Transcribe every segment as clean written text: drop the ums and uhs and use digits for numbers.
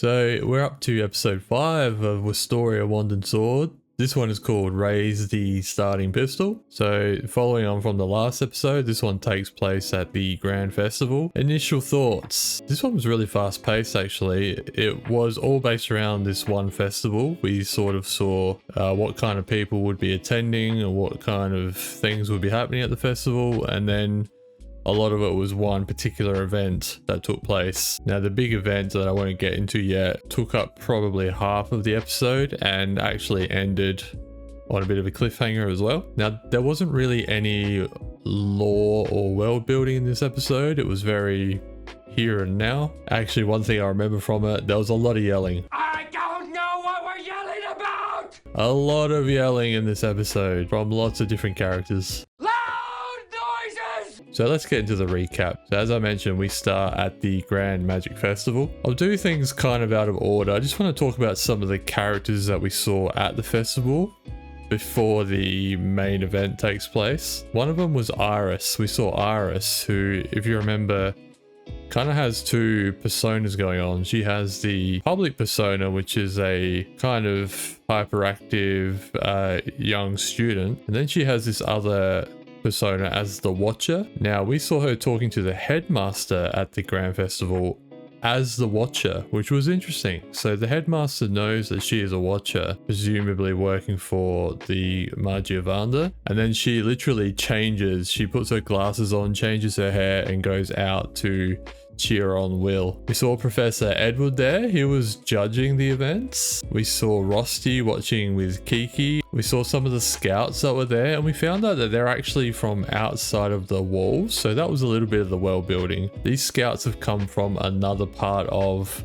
So we're up to episode 5 of Wistoria Wand and Sword. This one is called Raise the Starting Pistol. So following on from the last episode, this one takes place at the Grand Festival. Initial thoughts. This one was really fast paced actually. It was all based around this one festival. We sort of saw what kind of people would be attending and what kind of things would be happening at the festival, and then a lot of it was one particular event that took place. Now the big event that I won't get into yet took up probably half of the episode and actually ended on a bit of a cliffhanger as well. Now there wasn't really any lore or world building in this episode. It was very here and now. Actually, one thing I remember from it, there was a lot of yelling. I don't know what we're yelling about! A lot of yelling in this episode from lots of different characters. So let's get into the recap. So as I mentioned, we start at the Grand Magic Festival. I'll do things kind of out of order. I just want to talk about some of the characters that we saw at the festival before the main event takes place. One of them was Iris. We saw Iris, who, if you remember, kind of has two personas going on. She has the public persona, which is a kind of hyperactive young student. And then she has this other persona as the Watcher. Now we saw her talking to the headmaster at the Grand Festival as the Watcher, which was interesting. So the headmaster knows that she is a Watcher, presumably working for the Magiavanda, and then she literally changes. She puts her glasses on, changes her hair, and goes out to cheer on Will. We saw Professor Edward there. He was judging the events. We saw Rosti watching with Kiki. We saw some of the scouts that were there, and we found out that they're actually from outside of the walls. So that was a little bit of the world building. These scouts have come from another part of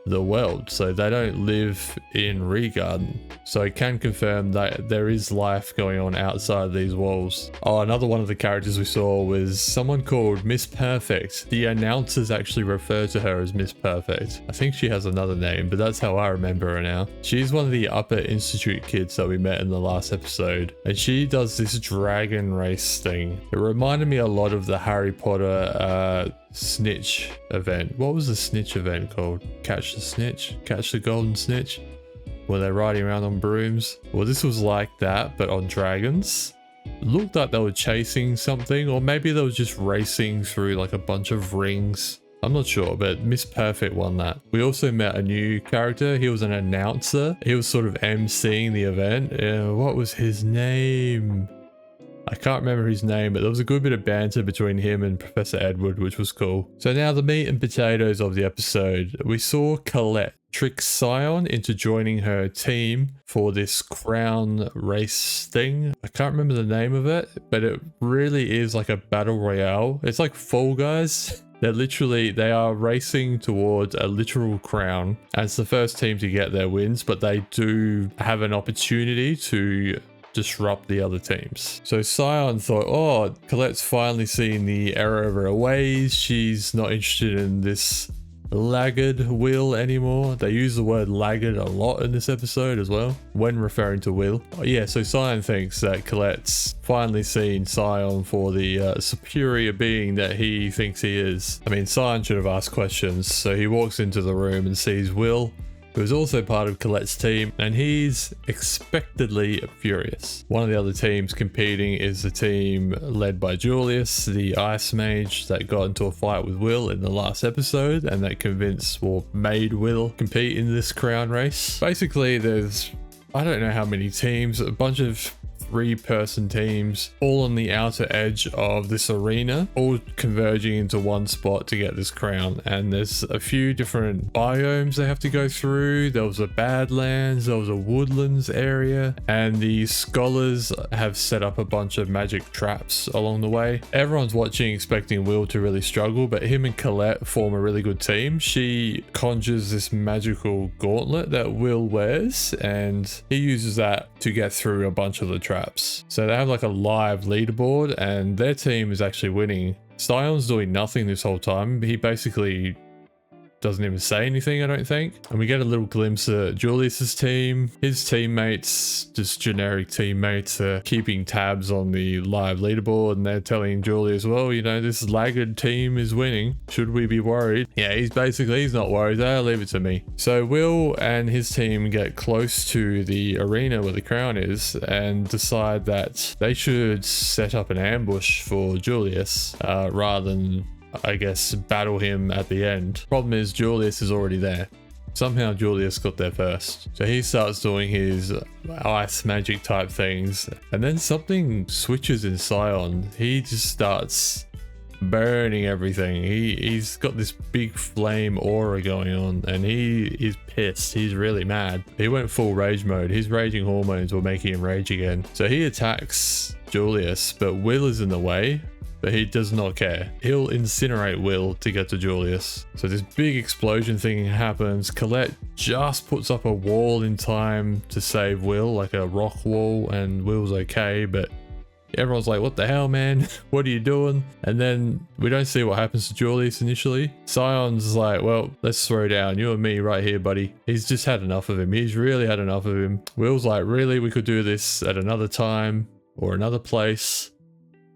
the world, so they don't live in Regarden. So I can confirm that there is life going on outside these walls. Oh, another one of the characters we saw was someone called Miss Perfect. The announcers actually refer to her as Miss Perfect. I think she has another name, but that's how I remember her now. She's one of the Upper Institute kids that we met in the last episode, and she does this dragon race thing. It reminded me a lot of the Harry Potter snitch event. What was the snitch event called? Catch the snitch? Catch the golden snitch? Where they're riding around on brooms? Well, this was like that, but on dragons. Looked like they were chasing something, or maybe they were just racing through like a bunch of rings. I'm not sure, but Miss Perfect won that. We also met a new character. He was an announcer. He was sort of emceeing the event. What was his name? I can't remember his name, but there was a good bit of banter between him and Professor Edward, which was cool. So now the meat and potatoes of the episode. We saw Colette trick Scion into joining her team for this crown race thing. I can't remember the name of it, but it really is like a battle royale. It's like Fall Guys. They are racing towards a literal crown, and it's the first team to get their wins, but they do have an opportunity to disrupt the other teams. So Scion thought, oh, Colette's finally seen the error of her ways. She's not interested in this laggard Will anymore. They use the word laggard a lot in this episode as well when referring to Will. Oh, yeah, so Scion thinks that Colette's finally seen Scion for the superior being that he thinks he is. I mean, Scion should have asked questions. So he walks into the room and sees Will, who is also part of Colette's team, and he's expectedly furious. One of the other teams competing is the team led by Julius, the ice mage that got into a fight with Will in the last episode, and that convinced or made Will compete in this crown race. Basically, there's, I don't know how many teams, a bunch of 3-person teams all on the outer edge of this arena, all converging into one spot to get this crown. And there's a few different biomes they have to go through. There was a Badlands, there was a Woodlands area, and the scholars have set up a bunch of magic traps along the way. Everyone's watching expecting Will to really struggle, but him and Colette form a really good team. She conjures this magical gauntlet that Will wears, and he uses that to get through a bunch of the traps. So they have like a live leaderboard, and their team is actually winning. Sion's doing nothing this whole time. He basically doesn't even say anything, I don't think. And we get a little glimpse of Julius's team. His teammates, just generic teammates, are keeping tabs on the live leaderboard, and they're telling Julius, well, you know, this laggard team is winning. Should we be worried? Yeah, he's not worried. Leave it to me. So Will and his team get close to the arena where the crown is and decide that they should set up an ambush for Julius rather than, I guess, battle him at the end. Problem is Julius is already there. Somehow Julius got there first. So he starts doing his ice magic type things, and then something switches in Scion. He just starts burning everything. He's got this big flame aura going on, and he is pissed. He's really mad. He went full rage mode. His raging hormones were making him rage again. So he attacks Julius, but Will is in the way. But he does not care. He'll incinerate Will to get to Julius. So this big explosion thing happens. Colette just puts up a wall in time to save Will, like a rock wall, and Will's okay, but everyone's like, what the hell, man? What are you doing? And then we don't see what happens to Julius initially. Scion's like, well, let's throw down. You and me right here, buddy. He's just had enough of him. He's really had enough of him. Will's like, really? We could do this at another time or another place.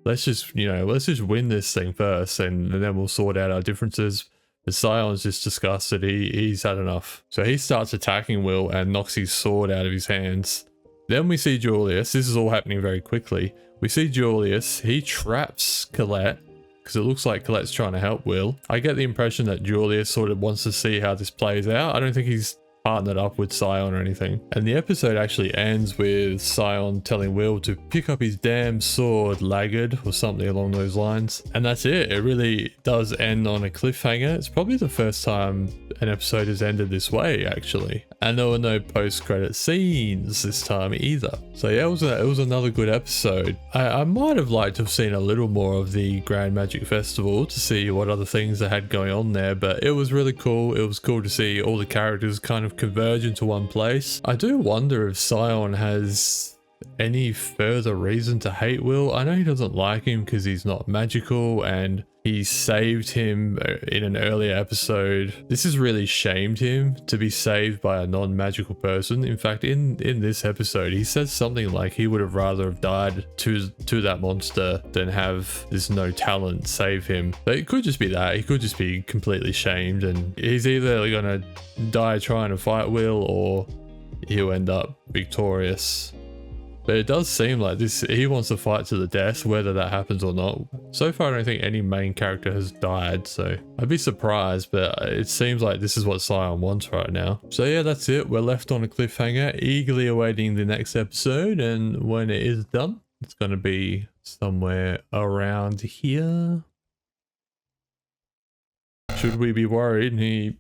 Let's just win this thing first, and then we'll sort out our differences. But Scion's just disgusted. He's had enough. So he starts attacking Will and knocks his sword out of his hands. Then we see Julius. This is all happening very quickly. We see Julius. He traps Colette because it looks like Colette's trying to help Will. I get the impression that Julius sort of wants to see how this plays out. I don't think he's partnered up with Scion or anything. And the episode actually ends with Scion telling Will to pick up his damn sword, laggard, or something along those lines. And that's it. It really does end on a cliffhanger. It's probably the first time an episode has ended this way, actually. And there were no post-credit scenes this time either. So yeah, it was another good episode. I might have liked to have seen a little more of the Grand Magic Festival to see what other things they had going on there, but it was really cool. It was cool to see all the characters kind of converge into one place. I do wonder if Scion has any further reason to hate Will. I know he doesn't like him because he's not magical, and he saved him in an earlier episode. This has really shamed him to be saved by a non-magical person. In fact, in this episode, he says something like he would have rather have died to that monster than have this no talent save him. But it could just be that. He could just be completely shamed, and he's either gonna die trying to fight Will, or he'll end up victorious. But it does seem like he wants to fight to the death, whether that happens or not. So far, I don't think any main character has died, so I'd be surprised, but it seems like this is what Scion wants right now. So yeah, that's it. We're left on a cliffhanger, eagerly awaiting the next episode, and when it is done, it's going to be somewhere around here. Should we be worried? He